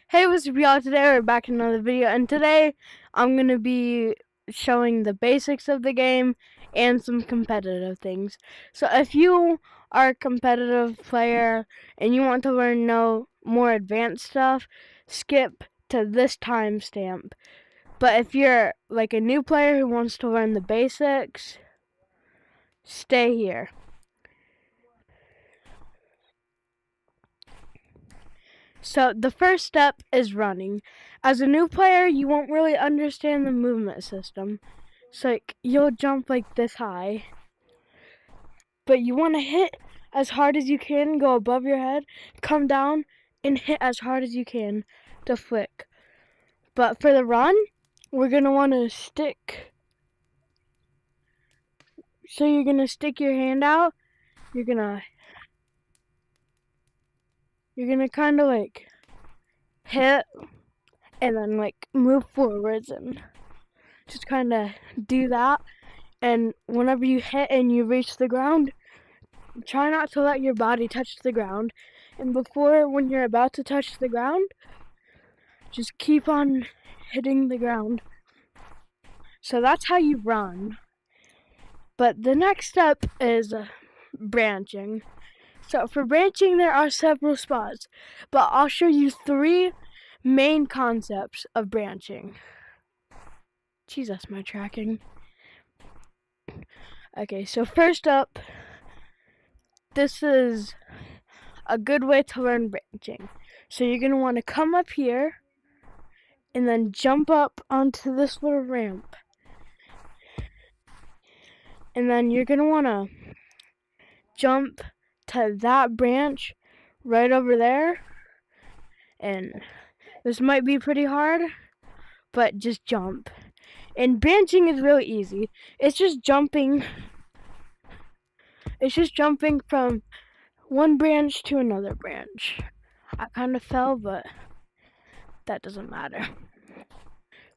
Hey, what's up, y'all? Today we're back in another video, and today I'm going to be showing the basics of the game and some competitive things. So if you are a competitive player and you want to learn more advanced stuff, skip to this timestamp. But if you're like a new player who wants to learn the basics, stay here. So the first step is running. As a new player, you won't really understand the movement system. So like, you'll jump like this high, but you want to hit as hard as you can, go above your head, come down, and hit as hard as you can to flick. But for the run, we're going to want to stick. So you're going to stick your hand out. You're going to kind of like hit and then like move forwards and just kind of do that. And whenever you hit and you reach the ground, try not to let your body touch the ground. And when you're about to touch the ground, just keep on hitting the ground. So that's how you run. But the next step is branching. So for branching, there are several spots, but I'll show you 3 main concepts of branching. Jeez, that's my tracking. Okay, so first up, this is a good way to learn branching. So you're going to want to come up here and then jump up onto this little ramp. And then you're going to want to jump to that branch right over there. And this might be pretty hard, but just jump. And branching is really easy. It's just jumping from one branch to another branch. I kind of fell, but that doesn't matter.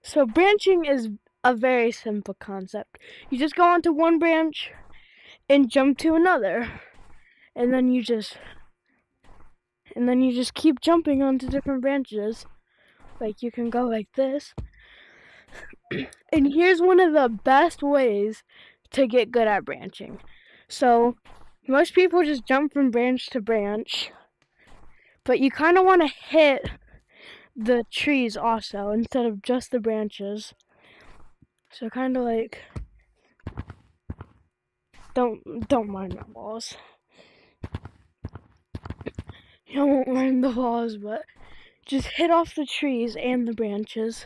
So branching is a very simple concept. You just go onto one branch and jump to another. And then you just keep jumping onto different branches. Like you can go like this. And here's one of the best ways to get good at branching. So most people just jump from branch to branch, but you kind of want to hit the trees also instead of just the branches. So kind of like don't mind the walls. You won't mind the walls, but just hit off the trees and the branches.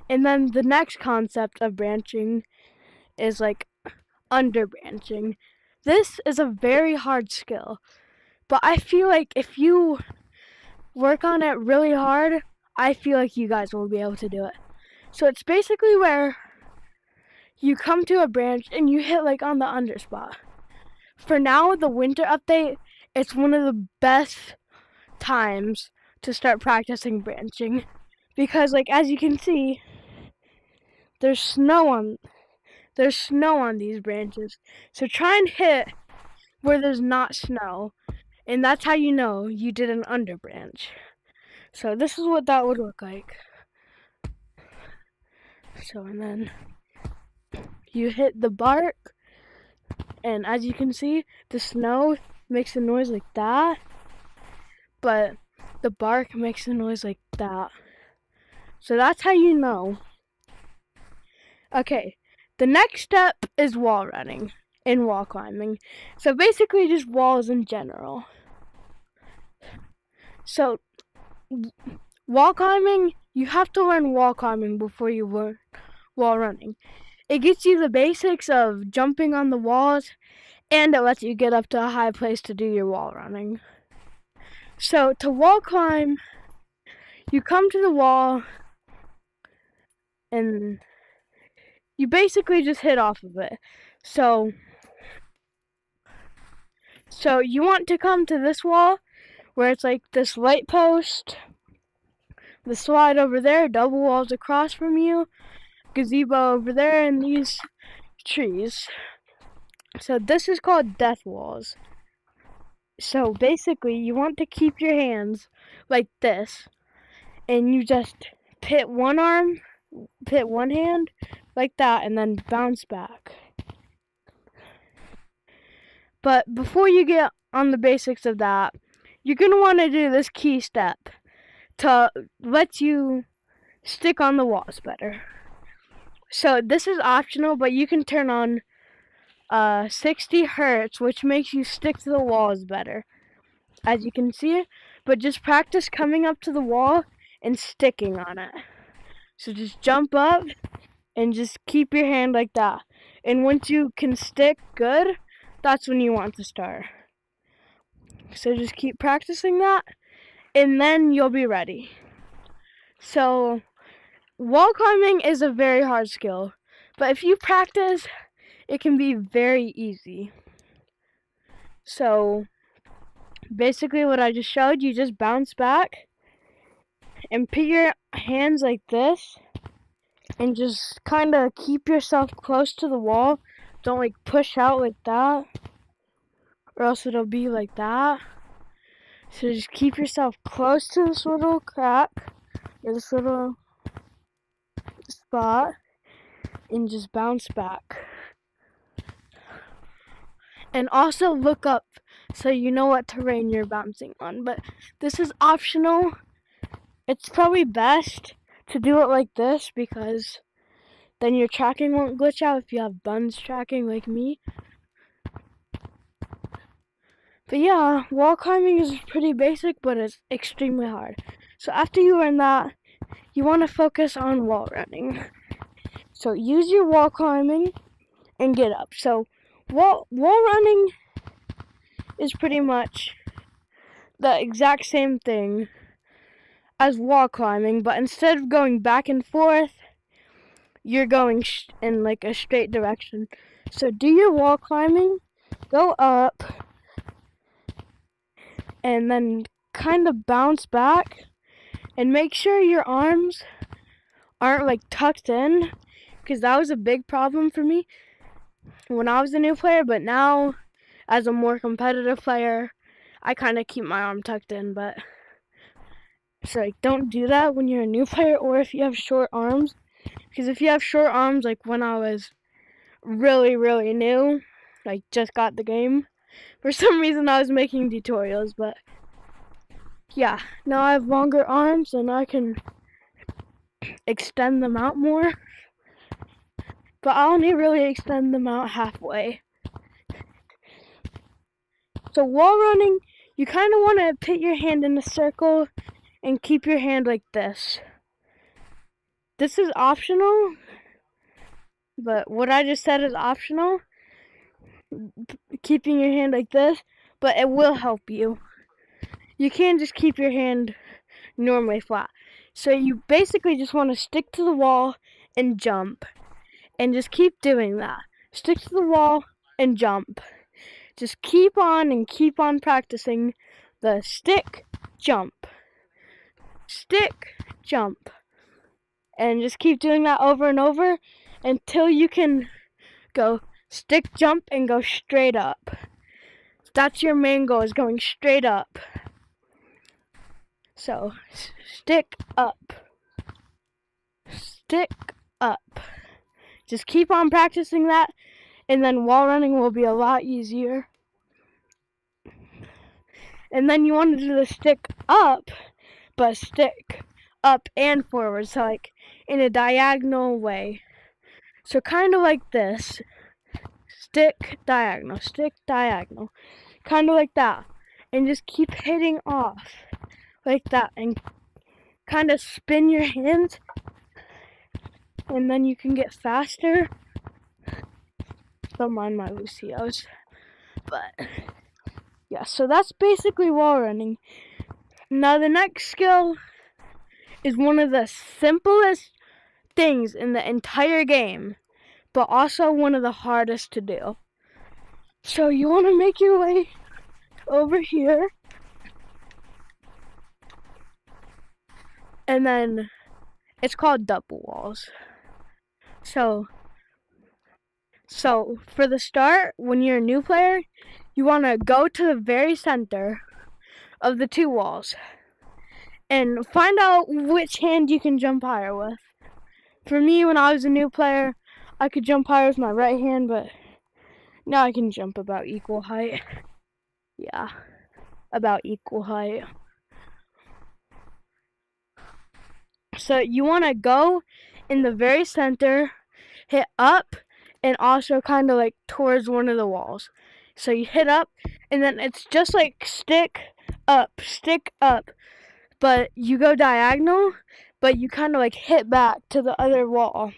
And then the next concept of branching is like under branching. This is a very hard skill, but I feel like if you work on it really hard, I feel like you guys will be able to do it. So it's basically where you come to a branch and you hit like on the under spot. For now, the winter update, it's one of the best times to start practicing branching because like as you can see, there's snow on these branches. So try and hit where there's not snow, and that's how you know you did an under branch. So this is what that would look like. So and then you hit the bark, and as you can see, the snow makes a noise like that, but the bark makes a noise like that. So that's how you know. Okay, the next step is wall running and wall climbing. So basically just walls in general. So wall climbing, you have to learn wall climbing before you learn wall running. It gets you the basics of jumping on the walls, and it lets you get up to a high place to do your wall running. So to wall climb, you come to the wall and you basically just hit off of it. So you want to come to this wall where it's like this light post, the slide over there, double walls across from you, gazebo over there, and these trees. So this is called death walls. So basically, you want to keep your hands like this, and you just pit one hand like that, and then bounce back. But before you get on the basics of that, you're going to want to do this key step to let you stick on the walls better. So this is optional, but you can turn on 60 hertz, which makes you stick to the walls better, as you can see. But just practice coming up to the wall and sticking on it. So just jump up and just keep your hand like that. And once you can stick good, that's when you want to start. So just keep practicing that, and then you'll be ready. So wall climbing is a very hard skill, but if you practice, it can be very easy. So basically what I just showed, you just bounce back and put your hands like this and just kind of keep yourself close to the wall. Don't like push out like that, or else it'll be like that. So just keep yourself close to this little crack, or this little spot, and just bounce back. And also look up so you know what terrain you're bouncing on. But this is optional. It's probably best to do it like this because then your tracking won't glitch out if you have buns tracking like me. But yeah, wall climbing is pretty basic, but it's extremely hard. So after you learn that, you want to focus on wall running. So use your wall climbing and get up. So wall running is pretty much the exact same thing as wall climbing, but instead of going back and forth, you're going in like a straight direction. So do your wall climbing, go up, and then kind of bounce back, and make sure your arms aren't like tucked in, because that was a big problem for me when I was a new player. But now, as a more competitive player, I kind of keep my arm tucked in. But so like, don't do that when you're a new player, or if you have short arms, because if you have short arms, like when I was really new, like just got the game, for some reason I was making tutorials. But yeah, now I have longer arms and I can extend them out more, but I only really extend them out halfway. So wall running, you kind of want to put your hand in a circle and keep your hand like this. This is optional, but what I just said is optional, keeping your hand like this, but it will help you. You can't just keep your hand normally flat. So you basically just want to stick to the wall and jump, and just keep doing that. Stick to the wall and jump. Just keep on practicing the stick, jump, stick, jump, and just keep doing that over and over until you can go stick, jump, and go straight up. That's your main goal, is going straight up. So stick up, stick up. Just keep on practicing that, and then wall running will be a lot easier. And then you want to do the stick up, but stick up and forward, so like in a diagonal way. So kind of like this. Stick, diagonal, kind of like that. And just keep hitting off like that, and kind of spin your hands, and then you can get faster. Don't mind my Lucios. But yeah, so that's basically wall running. Now the next skill is one of the simplest things in the entire game, but also one of the hardest to do. So you want to make your way over here, and then it's called double walls. So for the start, when you're a new player, you want to go to the very center of the two walls and find out which hand you can jump higher with. For me, when I was a new player, I could jump higher with my right hand, but now I can jump about equal height. Yeah, about equal height. So you want to go in the very center, hit up, and also kind of like towards one of the walls. So you hit up, and then it's just like stick up, but you go diagonal, but you kind of like hit back to the other wall.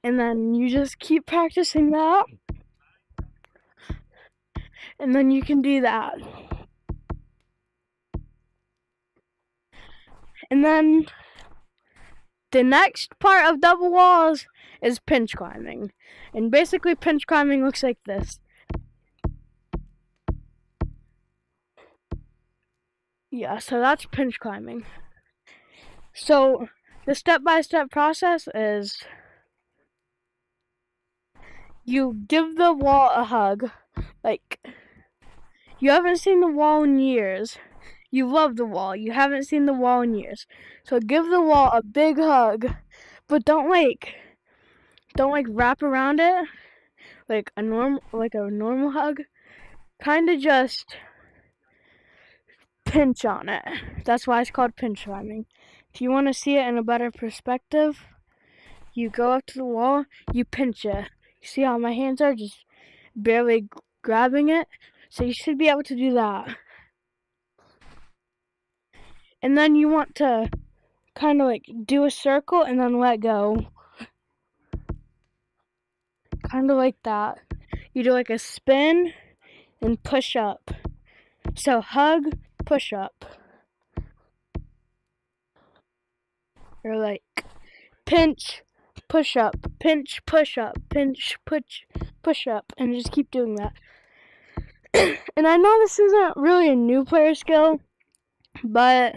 And then you just keep practicing that, and then you can do that. And then the next part of double walls is pinch climbing. And basically pinch climbing looks like this. Yeah, so that's pinch climbing. So the step-by-step process is you give the wall a hug. Like, you haven't seen the wall in years. You love the wall. You haven't seen the wall in years. So give the wall a big hug, but don't wrap around it like a normal hug. Kind of just pinch on it. That's why it's called pinch climbing. If you want to see it in a better perspective, you go up to the wall, you pinch it. You see how my hands are just barely grabbing it? So you should be able to do that. And then you want to kind of like do a circle and then let go. Kind of like that. You do like a spin and push up. So hug, push up. Or like pinch, push up, pinch, push up, pinch, push up, and just keep doing that. And I know this isn't really a new player skill, but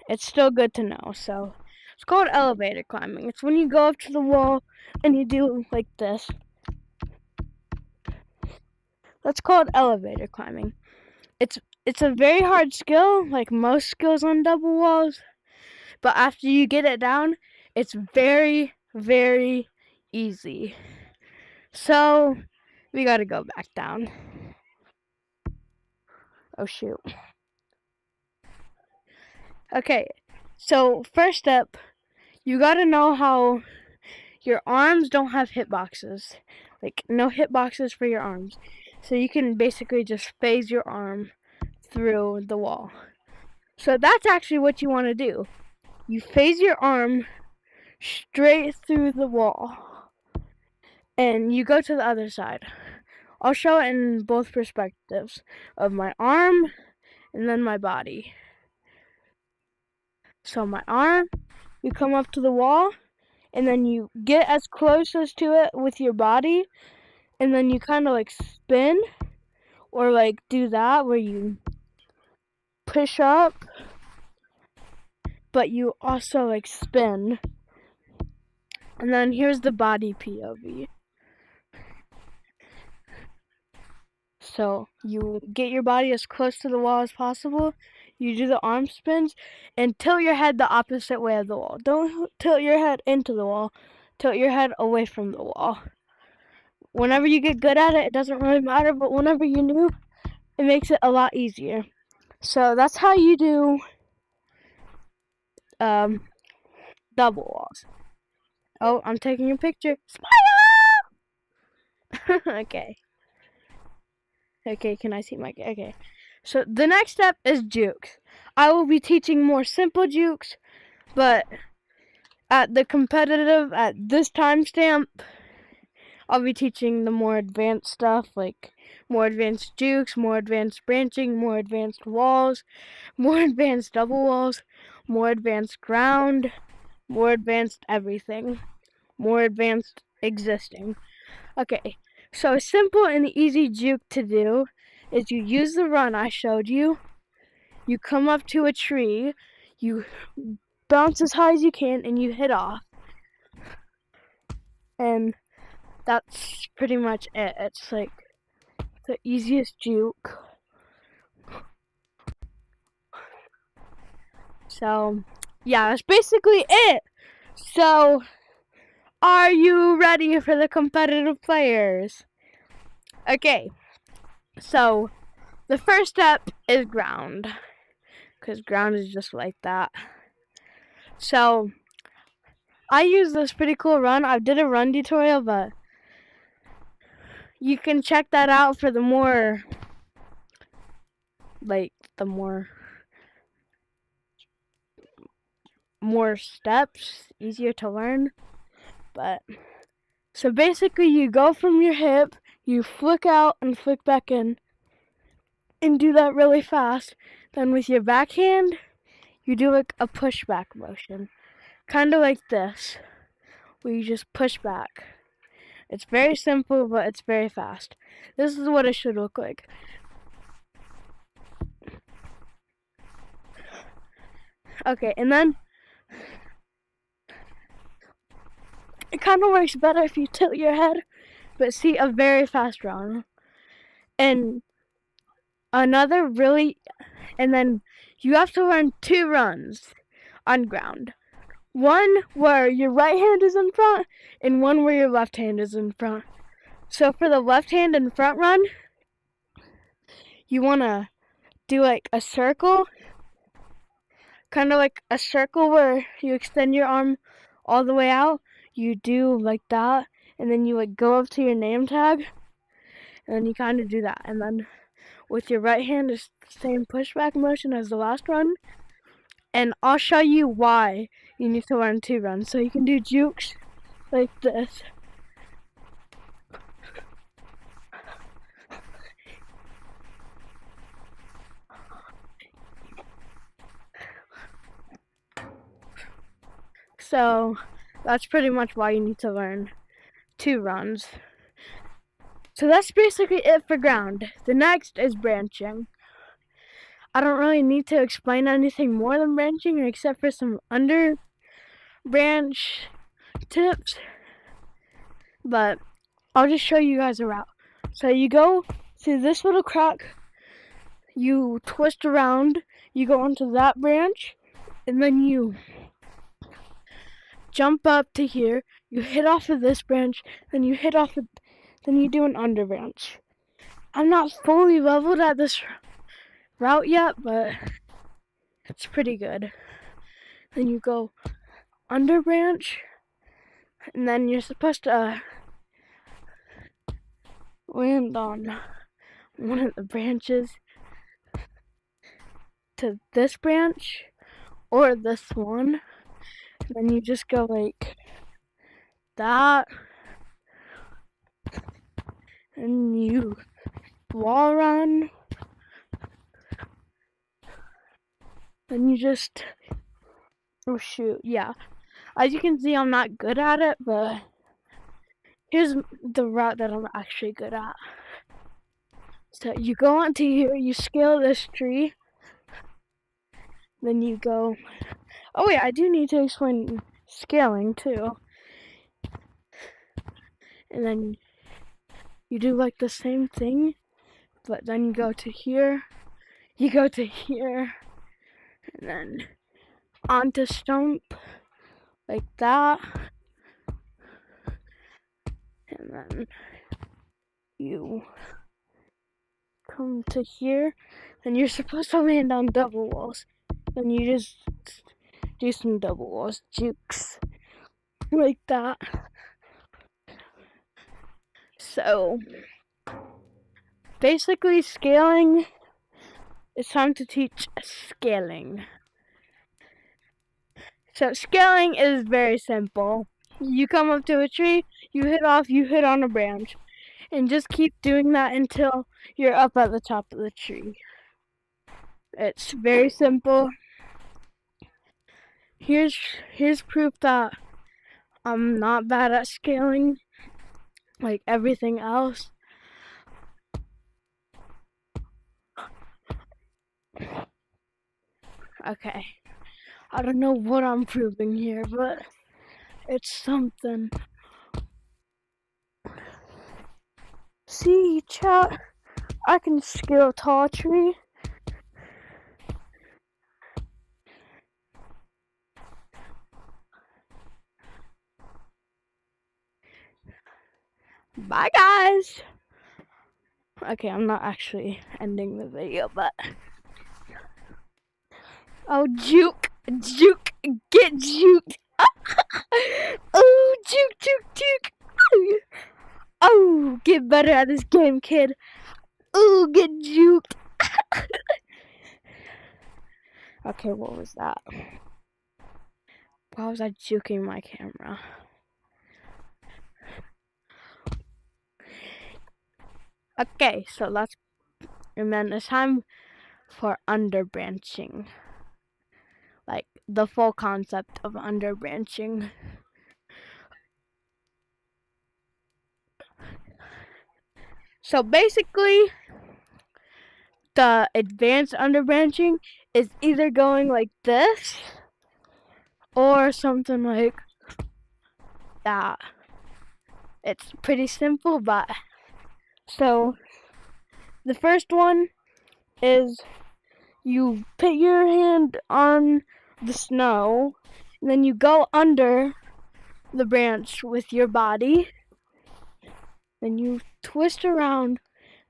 it's still good to know. So it's called elevator climbing. It's when you go up to the wall and you do like this. That's called elevator climbing. It's a very hard skill, like most skills on double walls, but after you get it down, it's very, very easy. So we gotta go back down. Oh shoot. Okay, so first step, you gotta know how your arms don't have hitboxes. Like, no hitboxes for your arms. So you can basically just phase your arm through the wall. So that's actually what you want to do. You phase your arm straight through the wall. And you go to the other side. I'll show it in both perspectives of my arm and then my body. So my arm, you come up to the wall, and then you get as close as to it with your body, and then you kind of like spin, or like do that where you push up, but you also like spin. And then here's the body POV. So you get your body as close to the wall as possible. You do the arm spins and tilt your head the opposite way of the wall. Don't tilt your head into the wall. Tilt your head away from the wall. Whenever you get good at it, it doesn't really matter, but whenever you're new, it makes it a lot easier. So that's how you do double walls. Oh, I'm taking a picture. Smile! Okay. Okay, can I see my... Okay. So the next step is jukes. I will be teaching more simple jukes, but at this timestamp, I'll be teaching the more advanced stuff, like more advanced jukes, more advanced branching, more advanced walls, more advanced double walls, more advanced ground, more advanced everything, more advanced existing. Okay, so a simple and easy juke to do is you use the run I showed you. You come up to a tree, you bounce as high as you can, and you hit off. And that's pretty much it. It's like the easiest juke. So, yeah, that's basically it. So, are you ready for the competitive players? Okay, so the first step is ground, because ground is just like that. So, I use this pretty cool run. I did a run tutorial, but you can check that out for the more steps, easier to learn. But so basically you go from your hip, you flick out and flick back in, and do that really fast. Then with your backhand, you do like a pushback motion, kind of like this, where you just push back. It's very simple, but it's very fast. This is what it should look like. Okay, and then it kind of works better if you tilt your head, but see, a very fast run. And another really, and then you have to learn 2 runs on ground. One where your right hand is in front, and one where your left hand is in front. So for the left hand in front run, you want to do like a circle, kind of like a circle where you extend your arm all the way out. You do like that, and then you like go up to your name tag, and then you kind of do that. And then with your right hand, it's the same pushback motion as the last run. And I'll show you why you need to learn 2 runs. So you can do jukes like this. So that's pretty much why you need to learn 2 runs. So that's basically it for ground. The next is branching. I don't really need to explain anything more than branching except for some under branch tips, but I'll just show you guys a route. So you go through this little crack, you twist around, you go onto that branch, and then you jump up to here, you hit off of this branch, then you hit off of, then you do an under branch. I'm not fully leveled at this route yet, but it's pretty good. Then you go under branch, and then you're supposed to land on one of the branches to this branch or this one. Then you just go like that, and you wall run. Then you just, oh shoot, yeah. As you can see, I'm not good at it, but here's the route that I'm actually good at. So you go onto here, you scale this tree, then you go, oh wait, I do need to explain scaling too. And then you do like the same thing, but then you go to here, you go to here, and then onto stump, like that. And then you come to here, and you're supposed to land on double walls. Then you just do some double walls, jukes, like that. So basically scaling, it's time to teach scaling. So scaling is very simple. You come up to a tree, you hit off, you hit on a branch, and just keep doing that until you're up at the top of the tree. It's very simple. Here's proof that I'm not bad at scaling like everything else. Okay, I don't know what I'm proving here, but it's something. See, chat, I can scale a tall tree. Bye, guys. Okay, I'm not actually ending the video, but... Oh, juke, get juked. Oh, juke. Oh, get better at this game, kid. Oh, get juked. Okay, what was that? Why was I juking my camera? Okay, so and then it's time for underbranching. Like, the full concept of underbranching. So basically, the advanced underbranching is either going like this or something like that. It's pretty simple, but so the first one is you put your hand on the snow and then you go under the branch with your body. Then you twist around,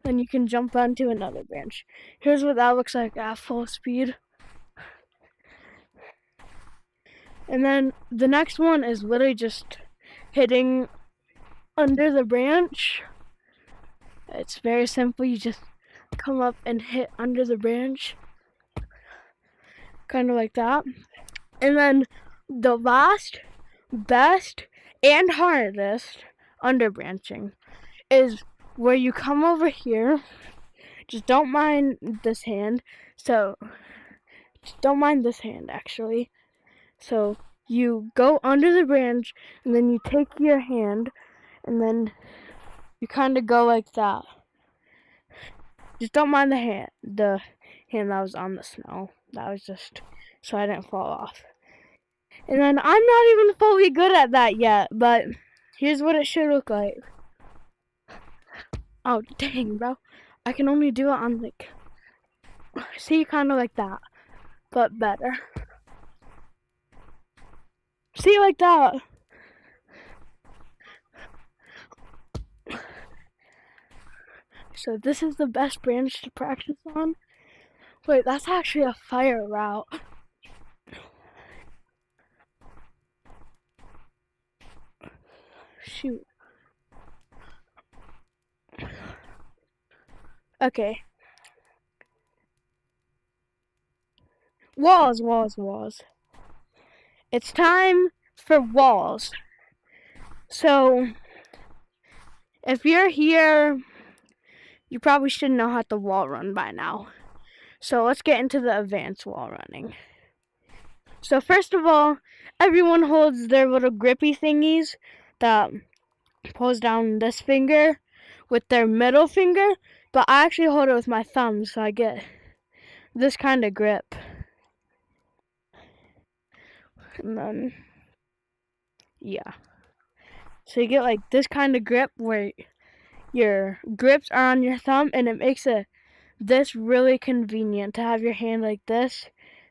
then you can jump onto another branch. Here's what that looks like at full speed. And then the next one is literally just hitting under the branch. It's very simple. You just come up and hit under the branch. Kind of like that. And then the last, best, and hardest underbranching is where you come over here. Just don't mind this hand. So, just don't mind this hand actually. So, you go under the branch and then you take your hand and then you kind of go like that. Just don't mind the hand that was on the snow. That was just so I didn't fall off. And then I'm not even fully good at that yet, but here's what it should look like. Oh, dang, bro. I can only do it on, like, see, kind of like that, but better. See, like that. So this is the best branch to practice on. Wait, that's actually a fire route. Shoot. Okay. Walls. It's time for walls. So, if you're here, you probably should know how to wall run by now. So let's get into the advanced wall running. So first of all, everyone holds their little grippy thingies that pulls down this finger with their middle finger, but I actually hold it with my thumb, so I get this kind of grip. And then, yeah. So you get like this kind of grip where your grips are on your thumb, and it makes this really convenient to have your hand like this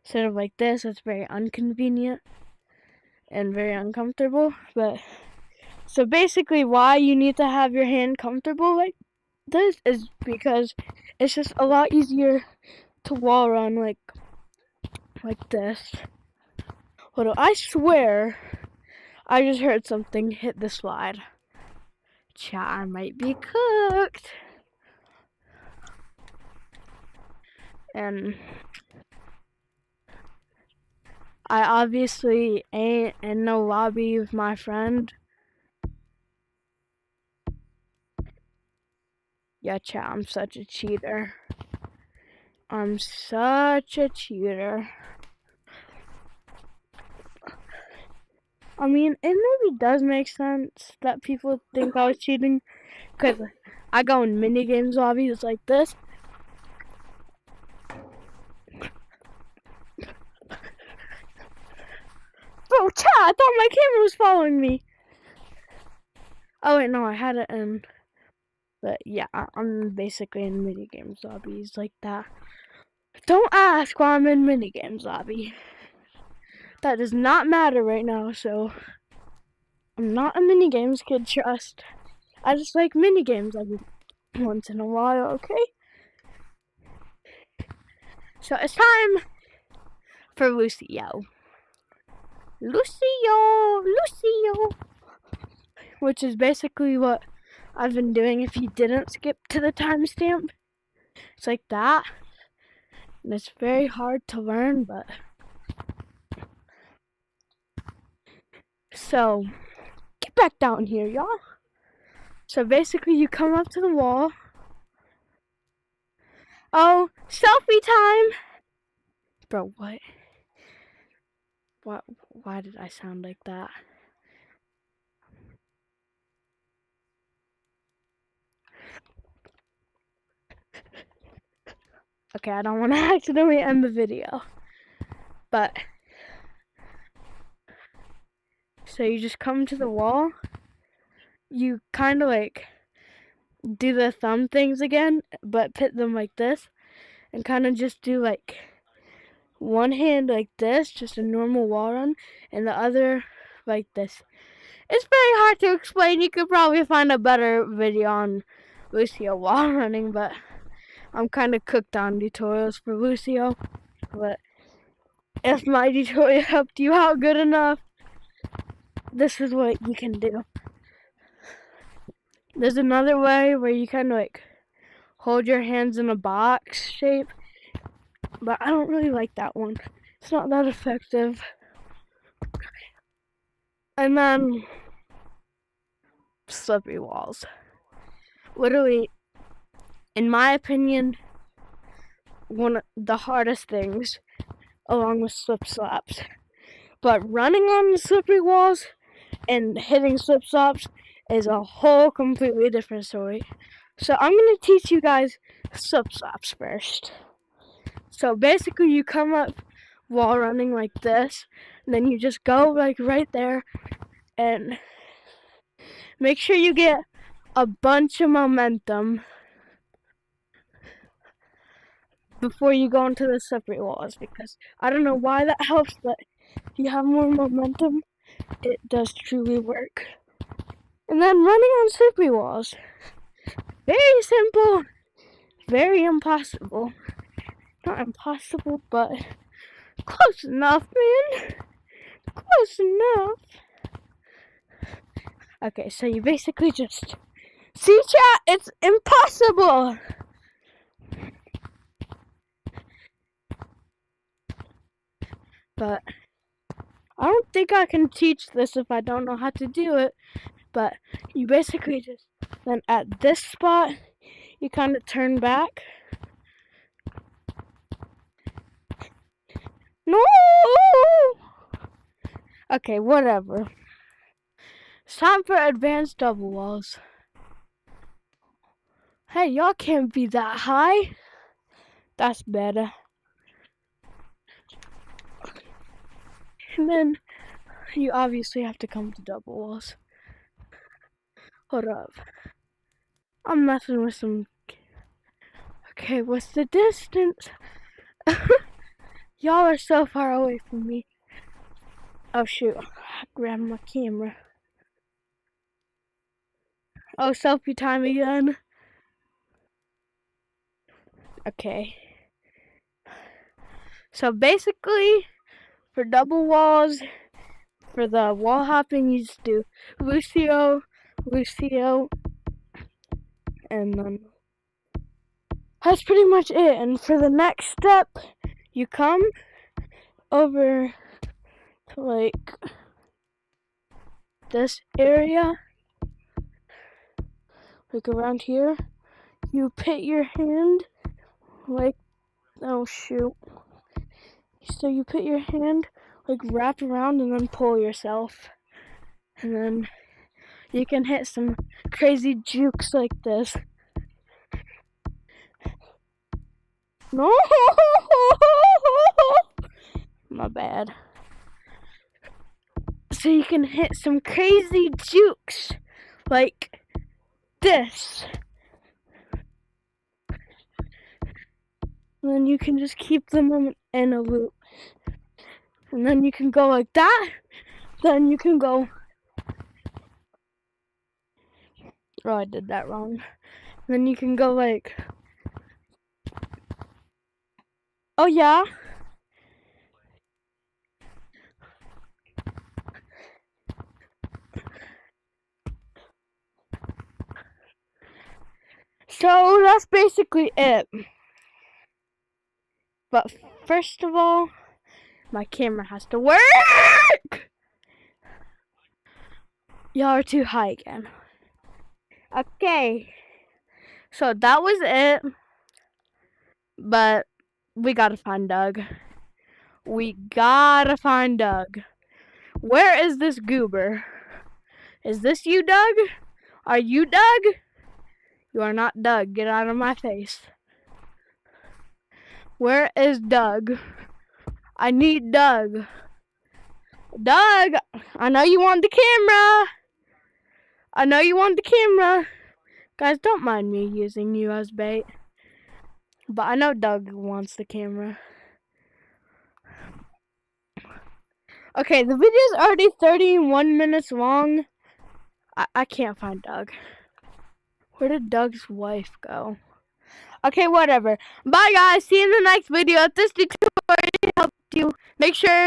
instead of like this. It's very inconvenient and very uncomfortable. But so basically, why you need to have your hand comfortable like this is because it's just a lot easier to wall run like this. Hold on, I swear I just heard something hit the slide. Chat, I might be cooked. And I obviously ain't in no lobby with my friend. Yeah, chat, I'm such a cheater. I'm such a cheater. I mean, it maybe does make sense that people think I was cheating, because I go in minigames lobbies like this. Bro, chat, I thought my camera was following me. Oh wait, no, I had it in But yeah, I'm basically in minigames lobbies like that. Don't ask why I'm in minigames lobby. That does not matter right now, so I'm not a minigames kid, trust. I just like minigames every once in a while, okay? So it's time for Lucio. Lucio! Which is basically what I've been doing if you didn't skip to the timestamp. It's like that. And it's very hard to learn, but... So, get back down here, y'all. So basically you come up to the wall. Oh, selfie time! Bro, what? Why did I sound like that? Okay, I don't want to accidentally end the video. But, so you just come to the wall. You kind of like do the thumb things again, but put them like this. And kind of just do like one hand like this, just a normal wall run, and the other like this. It's very hard to explain. You could probably find a better video on Lucio wall running, but I'm kind of cooked on tutorials for Lucio. But if my tutorial helped you out good enough, this is what you can do. There's another way where you kind of like hold your hands in a box shape, but I don't really like that one. It's not that effective. And then slippery walls. Literally, in my opinion, one of the hardest things, along with slip slaps. But running on the slippery walls and hitting slip slaps is a whole completely different story. So I'm going to teach you guys slip slaps first. So basically you come up wall running like this, and then you just go like right there and make sure you get a bunch of momentum before you go into the slippery walls, because I don't know why that helps, but if you have more momentum, it does truly work. And then running on slippery walls. Very simple, very impossible. Not impossible, but close enough, man. Close enough. Okay, so you basically just... See, chat? It's impossible! But I don't think I can teach this if I don't know how to do it. But you basically just... Then at this spot, you kind of turn back. No! Okay, whatever. It's time for advanced double walls. Hey, y'all can't be that high. That's better. And then you obviously have to come to double walls. Hold up. I'm messing with some... Okay, what's the distance? Y'all are so far away from me. Oh shoot, I grabbed my camera. Oh, selfie time again. Okay. So basically, for double walls, for the wall hopping, you just do Lucio, and then that's pretty much it. And for the next step, you come over to like this area, like around here. You put your hand like, oh shoot. So you put your hand like wrap around and then pull yourself. And then you can hit some crazy jukes like this. No! My bad. So you can hit some crazy jukes like this. And then you can just keep them in a loop. And then you can go like that. Then you can go. Oh, I did that wrong. Then you can go like. Oh, yeah. So that's basically it. But first of all, my camera has to work. Y'all are too high again. Okay. So that was it. But we gotta find Doug. We gotta find Doug. Where is this goober? Is this you, Doug? Are you Doug? You are not Doug. Get out of my face. Where is Doug? I need Doug. Doug, I know you want the camera. I know you want the camera. Guys, don't mind me using you as bait. But I know Doug wants the camera. Okay, the video's already 31 minutes long. I can't find Doug. Where did Doug's wife go? Okay, whatever. Bye, guys. See you in the next video. If this tutorial helped you, make sure